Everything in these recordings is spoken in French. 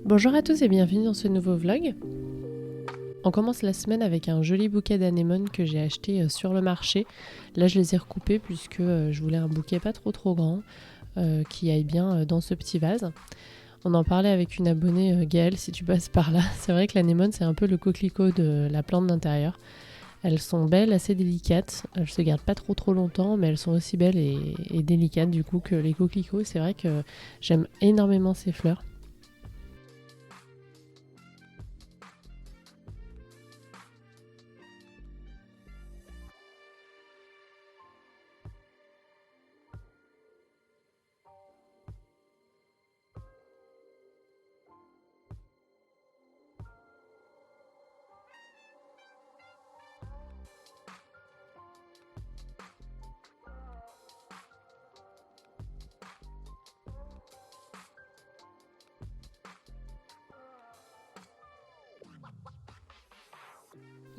Bonjour à tous et bienvenue dans ce nouveau vlog. On commence la semaine avec un joli bouquet d'anémones que j'ai acheté sur le marché. Là je les ai recoupés puisque je voulais un bouquet pas trop grand qui aille bien dans ce petit vase. On en parlait avec une abonnée, Gaëlle, si tu passes par là. C'est vrai que l'anémone c'est un peu le coquelicot de la plante d'intérieur. Elles sont belles, assez délicates. Elles se gardent pas trop longtemps, mais elles sont aussi belles et délicates du coup que les coquelicots. C'est vrai que j'aime énormément ces fleurs.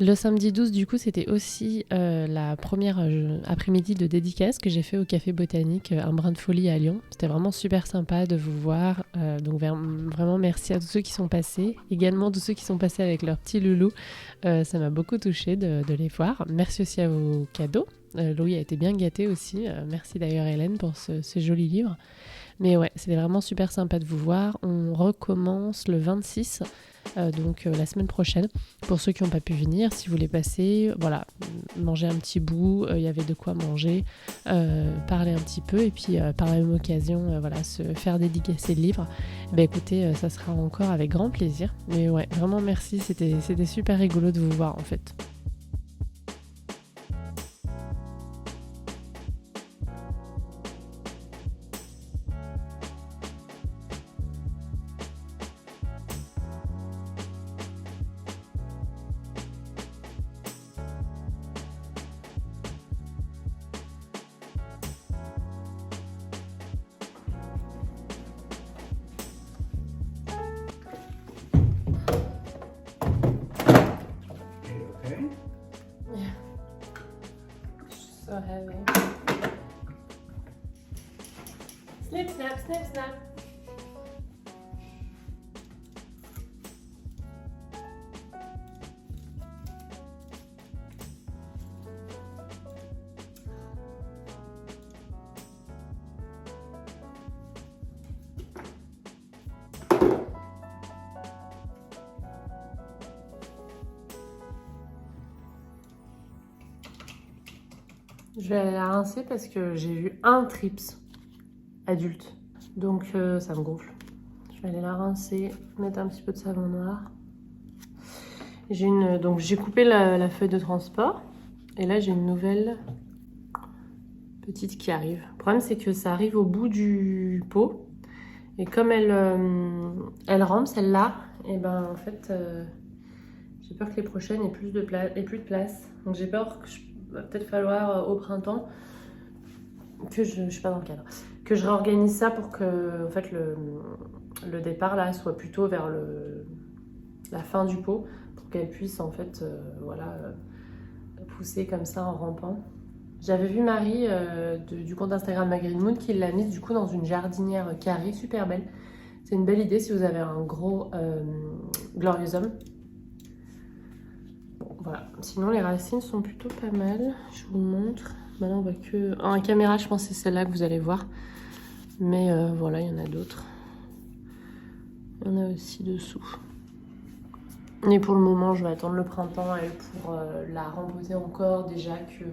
Le samedi 12, du coup, c'était aussi la première après-midi de dédicace que j'ai fait au Café Botanique, un brin de folie à Lyon. C'était vraiment super sympa de vous voir. Donc vraiment merci à tous ceux qui sont passés. Également tous ceux qui sont passés avec leur petit loulou. Ça m'a beaucoup touchée de les voir. Merci aussi à vos cadeaux. Louis a été bien gâté aussi. Merci d'ailleurs Hélène pour ce joli livre. Mais ouais, c'était vraiment super sympa de vous voir. On recommence le 26, donc la semaine prochaine. Pour ceux qui n'ont pas pu venir, si vous voulez passer, voilà, manger un petit bout, il y avait de quoi manger, parler un petit peu et puis par la même occasion, voilà, se faire dédicacer le livre. Ben écoutez, ça sera encore avec grand plaisir. Mais ouais, vraiment merci, c'était super rigolo de vous voir en fait. So heavy. Snip, snap, snip, snap. Je vais aller la rincer parce que j'ai eu un trips adulte. Donc ça me gonfle. Je vais aller la rincer, mettre un petit peu de savon noir. Donc j'ai coupé la feuille de transport. Et là j'ai une nouvelle petite qui arrive. Le problème c'est que ça arrive au bout du pot. Et comme elle rampe celle-là, et ben en fait j'ai peur que les prochaines aient plus de place. Donc j'ai peur que va peut-être falloir au printemps que je suis pas dans le cadre, que je réorganise ça pour que en fait le départ là soit plutôt vers la fin du pot pour qu'elle puisse en fait pousser comme ça en rampant. J'avais vu Marie du compte Instagram My Green Moon qui l'a mise du coup dans une jardinière carrée super belle. C'est une belle idée si vous avez un gros gloriosum. Voilà, sinon les racines sont plutôt pas mal, je vous montre. Maintenant on voit que... En caméra je pense que c'est celle-là que vous allez voir. Mais voilà, il y en a d'autres. Il y en a aussi dessous. Et pour le moment je vais attendre le printemps elle pour la remposer encore déjà que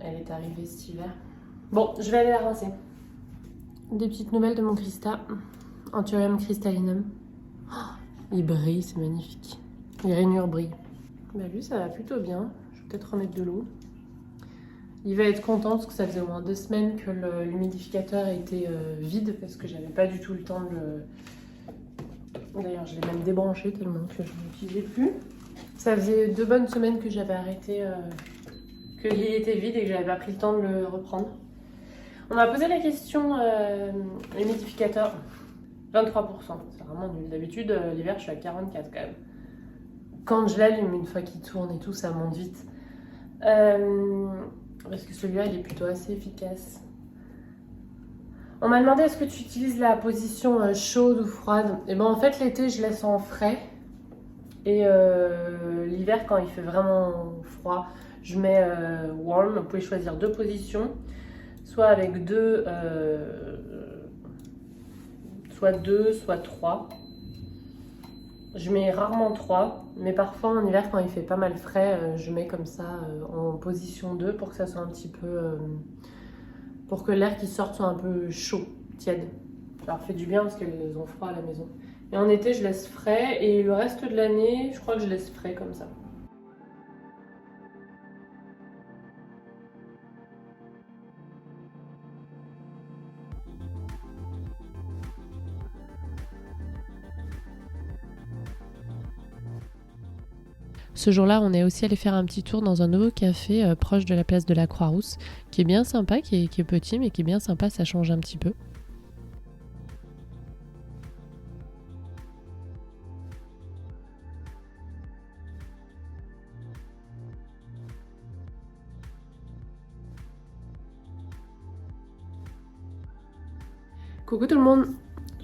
elle est arrivée cet hiver. Bon, je vais aller la rincer. Des petites nouvelles de mon Christa. Anthurium crystallinum. Oh, il brille, c'est magnifique. Les rainures brillent. Bah lui ça va plutôt bien. Je vais peut-être remettre de l'eau. Il va être content parce que ça faisait au moins 2 semaines que l'humidificateur était vide parce que j'avais pas du tout le temps de le... D'ailleurs je l'ai même débranché tellement que je ne l'utilisais plus. Ça faisait 2 bonnes semaines que j'avais arrêté, qu'il était vide et que j'avais pas pris le temps de le reprendre. On m'a posé la question, l'humidificateur, 23%, c'est vraiment nul. D'habitude l'hiver je suis à 44 quand même. Quand je l'allume, une fois qu'il tourne et tout, ça monte vite. Parce que celui-là, il est plutôt assez efficace. On m'a demandé est-ce que tu utilises la position chaude ou froide. Et ben en fait l'été je laisse en frais. Et l'hiver quand il fait vraiment froid, je mets warm. Vous pouvez choisir deux positions. Soit avec soit deux, soit trois. Je mets rarement 3, mais parfois en hiver quand il fait pas mal frais, je mets comme ça en position 2 pour que ça soit un petit peu... pour que l'air qui sorte soit un peu chaud, tiède. Ça leur fait du bien parce qu'elles ont froid à la maison. Et en été je laisse frais et le reste de l'année je crois que je laisse frais comme ça. Ce jour-là, on est aussi allé faire un petit tour dans un nouveau café proche de la place de la Croix-Rousse, qui est bien sympa, qui est petit, mais qui est bien sympa, ça change un petit peu. Coucou tout le monde!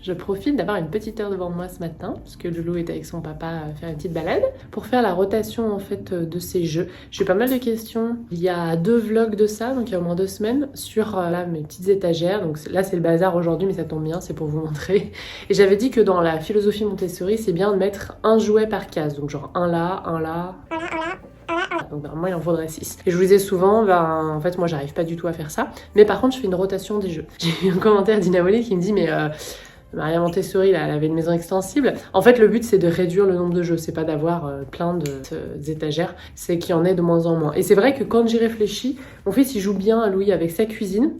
Je profite d'avoir une petite heure devant moi ce matin, parce que Loulou est avec son papa faire une petite balade, pour faire la rotation en fait de ces jeux. J'ai eu pas mal de questions. Il y a 2 vlogs de ça, donc il y a au moins 2 semaines, sur là, mes petites étagères. Donc là c'est le bazar aujourd'hui, mais ça tombe bien, c'est pour vous montrer. Et j'avais dit que dans la philosophie Montessori, c'est bien de mettre un jouet par case. Donc genre un là, un là. Donc vraiment il en faudrait 6. Et je vous disais souvent, en fait moi j'arrive pas du tout à faire ça. Mais par contre je fais une rotation des jeux. J'ai eu un commentaire d'Inawali qui me dit mais... Maria Montessori, là, elle avait une maison extensible. En fait, le but, c'est de réduire le nombre de jeux. C'est pas d'avoir plein d'étagères, c'est qu'il y en ait de moins en moins. Et c'est vrai que quand j'y réfléchis, mon fils, il joue bien à Louis avec sa cuisine.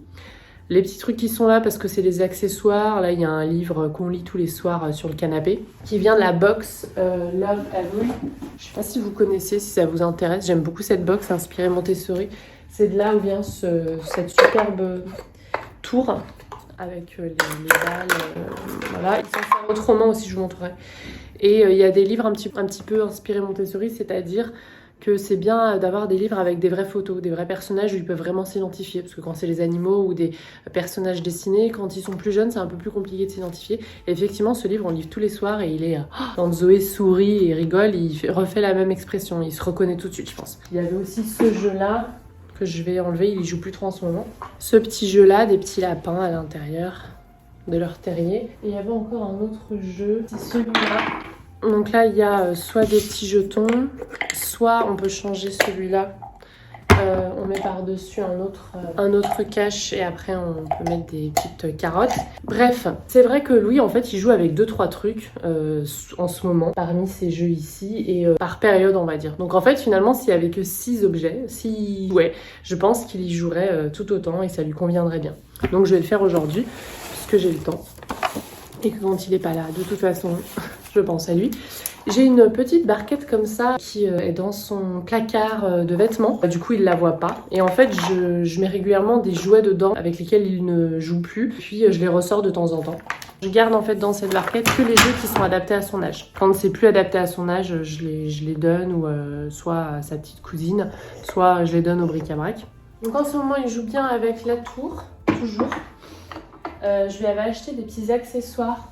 Les petits trucs qui sont là, parce que c'est des accessoires. Là, il y a un livre qu'on lit tous les soirs sur le canapé, qui vient de la box Love Louis. Je sais pas si vous connaissez, si ça vous intéresse. J'aime beaucoup cette box inspirée Montessori. C'est de là où vient cette superbe tour avec les balles, voilà. Ils s'en servent autrement aussi, je vous montrerai. Et il y a des livres un petit peu inspirés Montessori, c'est-à-dire que c'est bien d'avoir des livres avec des vraies photos, des vrais personnages où ils peuvent vraiment s'identifier. Parce que quand c'est les animaux ou des personnages dessinés, quand ils sont plus jeunes, c'est un peu plus compliqué de s'identifier. Et effectivement, ce livre, on le lit tous les soirs et il est... quand Zoé sourit et rigole, il refait la même expression. Il se reconnaît tout de suite, je pense. Il y avait aussi ce jeu-là, que je vais enlever, il y joue plus trop en ce moment. Ce petit jeu-là, des petits lapins à l'intérieur de leur terrier. Et il y avait encore un autre jeu, c'est celui-là. Donc là, il y a soit des petits jetons, soit on peut changer celui-là. On met par-dessus un autre cache et après on peut mettre des petites carottes. Bref, c'est vrai que Louis, en fait, il joue avec 2-3 trucs en ce moment, parmi ces jeux ici, et par période, on va dire. Donc en fait, finalement, s'il y avait que 6 objets, je pense qu'il y jouerait tout autant et ça lui conviendrait bien. Donc je vais le faire aujourd'hui, puisque j'ai le temps. Et que quand il est pas là, de toute façon, je pense à lui. J'ai une petite barquette comme ça qui est dans son placard de vêtements. Du coup, il la voit pas. Et en fait, je mets régulièrement des jouets dedans avec lesquels il ne joue plus. Puis, je les ressors de temps en temps. Je garde en fait dans cette barquette que les jeux qui sont adaptés à son âge. Quand c'est plus adapté à son âge, je les donne ou soit à sa petite cousine, soit je les donne au bric-à-brac. Donc en ce moment, il joue bien avec la tour, toujours. Je lui avais acheté des petits accessoires.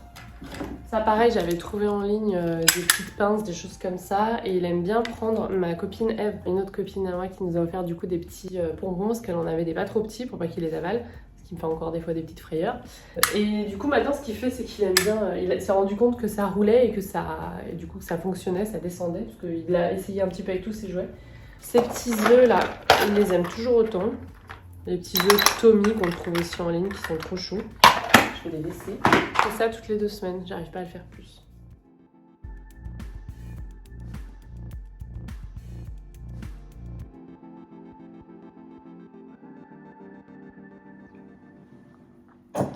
Ça pareil, j'avais trouvé en ligne des petites pinces, des choses comme ça. Et il aime bien prendre ma copine Eve, une autre copine à moi qui nous a offert du coup des petits bonbons parce qu'elle en avait des pas trop petits pour pas qu'il les avale. Ce qui me fait encore des fois des petites frayeurs. Et du coup maintenant ce qu'il fait c'est qu'il aime bien, il s'est rendu compte que ça roulait et et du coup que ça fonctionnait, ça descendait. Parce qu'il a essayé un petit peu avec tous ses jouets. Ces petits œufs là, il les aime toujours autant. Les petits œufs Tommy qu'on trouve aussi en ligne qui sont trop chauds. Je vais les laisser. Je fais ça toutes les 2 semaines, j'arrive pas à le faire plus.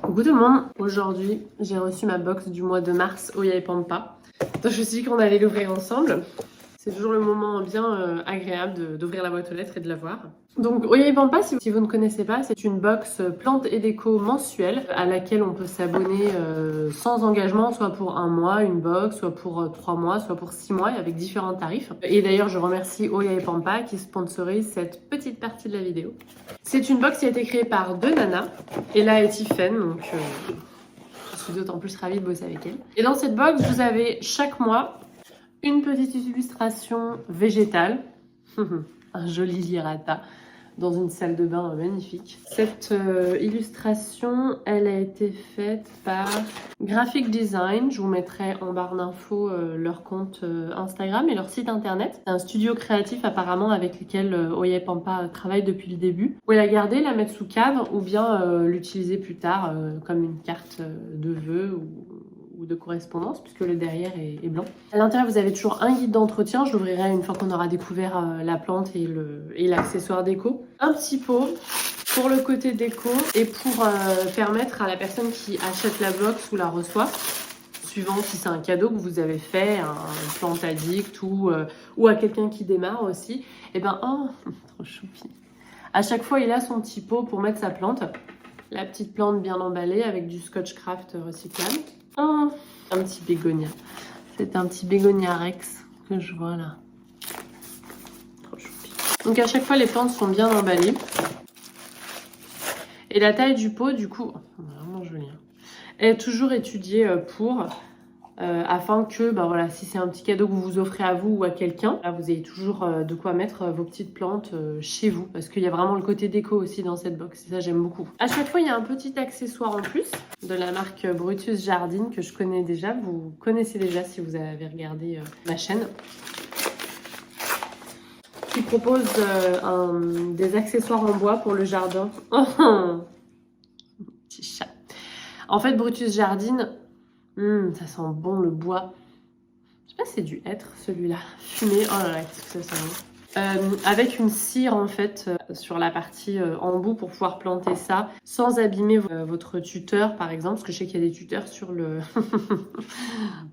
Coucou tout le monde, aujourd'hui j'ai reçu ma box du mois de mars au Yai Pampa. Donc je me suis dit qu'on allait l'ouvrir ensemble. C'est toujours le moment bien agréable d'ouvrir la boîte aux lettres et de la voir. Donc Oyai Pampa, si vous ne connaissez pas, c'est une box plantes et déco mensuelle à laquelle on peut s'abonner sans engagement, soit pour 1 mois, une box, soit pour 3 mois, soit pour 6 mois, avec différents tarifs. Et d'ailleurs, je remercie Oyai Pampa qui sponsorise cette petite partie de la vidéo. C'est une box qui a été créée par 2 nanas, Ella et Tiffen, donc je suis d'autant plus ravie de bosser avec elles. Et dans cette box, vous avez chaque mois une petite illustration végétale, un joli lirata dans une salle de bain magnifique. Cette illustration, elle a été faite par Graphic Design. Je vous mettrai en barre d'infos leur compte Instagram et leur site internet. C'est un studio créatif apparemment avec lequel Oyai Pampa travaille depuis le début. Vous pouvez la garder, la mettre sous cadre ou bien l'utiliser plus tard comme une carte de vœux ou de correspondance, puisque le derrière est blanc. À l'intérieur, vous avez toujours un guide d'entretien. Je l'ouvrirai une fois qu'on aura découvert la plante et l'accessoire déco. Un petit pot pour le côté déco et pour permettre à la personne qui achète la box ou la reçoit, suivant si c'est un cadeau que vous avez fait, un plante addict ou à quelqu'un qui démarre aussi, et ben, oh, trop choupi. À chaque fois, il a son petit pot pour mettre sa plante. La petite plante bien emballée avec du Scotch Craft recyclable. Oh, un petit bégonia. C'est un petit bégonia Rex que je vois là. Trop choupi. Donc à chaque fois, les plantes sont bien emballées. Et la taille du pot, du coup, vraiment joli, hein, est toujours étudiée afin que, bah voilà, si c'est un petit cadeau que vous vous offrez à vous ou à quelqu'un, là, vous ayez toujours de quoi mettre vos petites plantes chez vous, parce qu'il y a vraiment le côté déco aussi dans cette box, et ça j'aime beaucoup. À chaque fois, il y a un petit accessoire en plus de la marque Brutus Jardine que je connais déjà, vous connaissez déjà si vous avez regardé ma chaîne, qui propose des accessoires en bois pour le jardin. Petit chat. En fait, Brutus Jardine, ça sent bon le bois. Je sais pas si c'est du hêtre celui-là. Fumé. Oh là là, qu'est-ce que ça sent bon. Avec une cire en fait sur la partie embout pour pouvoir planter ça sans abîmer votre tuteur par exemple, parce que je sais qu'il y a des tuteurs sur le...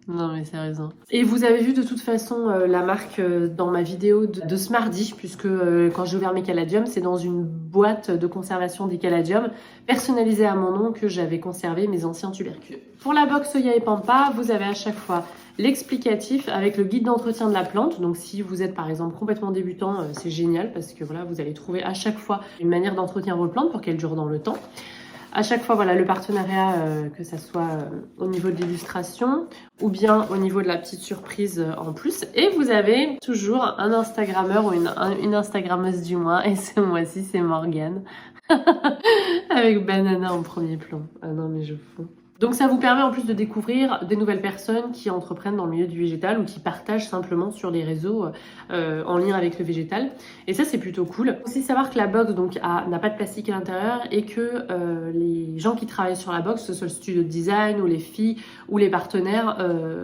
Non mais sérieusement. Et vous avez vu de toute façon la marque dans ma vidéo de ce mardi, puisque quand j'ai ouvert mes caladiums, c'est dans une boîte de conservation des caladiums personnalisée à mon nom que j'avais conservé mes anciens tubercules. Pour la box Oyai Pampa, vous avez à chaque fois l'explicatif avec le guide d'entretien de la plante. Donc si vous êtes par exemple complètement débutant, c'est génial parce que voilà, vous allez trouver à chaque fois une manière d'entretenir vos plantes pour qu'elles durent dans le temps. À chaque fois, voilà, le partenariat, que ça soit au niveau de l'illustration ou bien au niveau de la petite surprise en plus. Et vous avez toujours un Instagrammeur ou une Instagrammeuse du mois. Et ce mois-ci, c'est Morgane. Avec Banana en premier plan. Ah non, mais je fous. Donc ça vous permet en plus de découvrir des nouvelles personnes qui entreprennent dans le milieu du végétal ou qui partagent simplement sur les réseaux en lien avec le végétal. Et ça c'est plutôt cool. Aussi savoir que la box donc n'a pas de plastique à l'intérieur et que les gens qui travaillent sur la box, que ce soit le studio de design ou les filles ou les partenaires,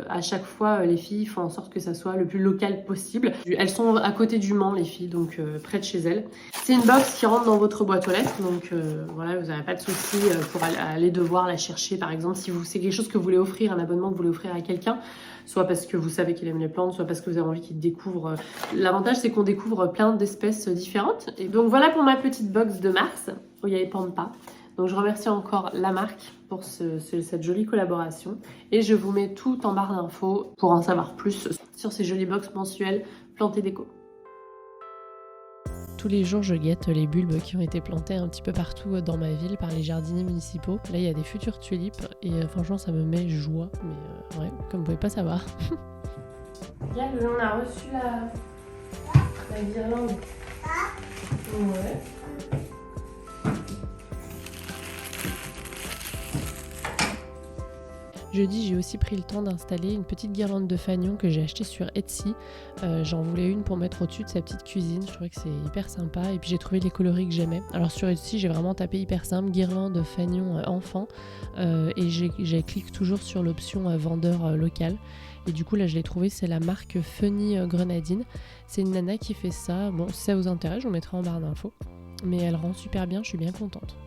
à chaque fois les filles font en sorte que ça soit le plus local possible. Elles sont à côté du Mans les filles, donc près de chez elles. C'est une box qui rentre dans votre boîte aux lettres, donc voilà, vous n'avez pas de souci pour aller devoir la chercher par exemple. Si c'est quelque chose que vous voulez offrir, un abonnement que vous voulez offrir à quelqu'un, soit parce que vous savez qu'il aime les plantes, soit parce que vous avez envie qu'il découvre. L'avantage, c'est qu'on découvre plein d'espèces différentes. Et donc voilà pour ma petite box de mars, Oyai Pampa. Donc je remercie encore la marque pour cette jolie collaboration. Et je vous mets tout en barre d'infos pour en savoir plus sur ces jolies box mensuelles plantes et déco. Tous les jours, je guette les bulbes qui ont été plantés un petit peu partout dans ma ville par les jardiniers municipaux. Là, il y a des futures tulipes et franchement, ça me met joie. Mais ouais, comme vous pouvez pas savoir. Regarde, on a reçu la guirlande. Ouais. Jeudi, j'ai aussi pris le temps d'installer une petite guirlande de fanion que j'ai achetée sur Etsy. J'en voulais une pour mettre au-dessus de sa petite cuisine. Je trouvais que c'est hyper sympa. Et puis j'ai trouvé les coloris que j'aimais. Alors sur Etsy, j'ai vraiment tapé hyper simple, guirlande fanion enfant. Et j'ai cliqué toujours sur l'option vendeur local. Et du coup, là, je l'ai trouvé. C'est la marque Funny Grenadine. C'est une nana qui fait ça. Bon, si ça vous intéresse, je vous mettrai en barre d'infos. Mais elle rend super bien. Je suis bien contente.